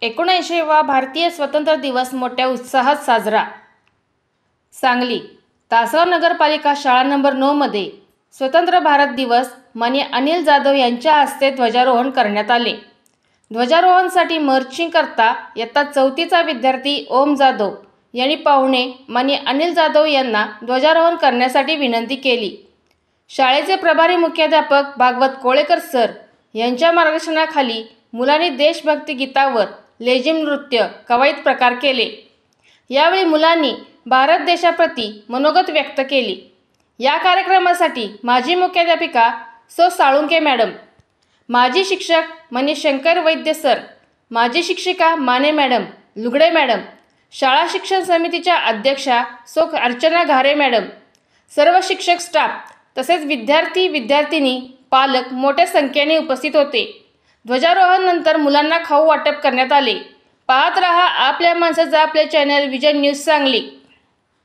79वा भारतीय स्वातंत्र्य दिवस मोठ्या उत्साहात साजरा. सांगली तासगाव नगरपालिका शाळा नंबर 9 मध्ये स्वतंत्र भारत दिवस माननीय अनिल जाधव यांच्या हस्ते ध्वजारोहण करण्यात आले. ध्वजारोहणासाठी मार्चिंग करता इयत्ता 4थीचा विद्यार्थी ओम जाधव यांनी पाहुणे माननीय अनिल जाधव यांना ध्वजारोहण करण्यासाठी विनंती केली. शाळेचे प्रभारी मुख्याध्यापक भागवत कोळेकर सर यांच्या मार्गदर्शनाखाली मुलांनी देशभक्ती गीतावर लेझिम नृत्य कवायत प्रकार केले. यावेळी मुलांनी भारत देशाप्रती मनोगत व्यक्त केली. या कार्यक्रमासाठी माजी मुख्याध्यापिका सौ साळुंके मॅडम, माजी शिक्षक माननीय शंकर वैद्य सर, माजी शिक्षिका माने मॅडम, लुगडे मॅडम, शाळा शिक्षण समितीच्या अध्यक्षा सौ अर्चना घारे मॅडम, सर्व शिक्षक स्टाफ तसेच विद्यार्थी विद्यार्थिनी पालक मोठ्या संख्येने उपस्थित होते. ध्वजारोहण नंतर मुलांना खाऊ वाटप करण्यात आले. पाहत रहा आपल्या माणसाचा आपले चॅनल विजन न्यूज सांगली.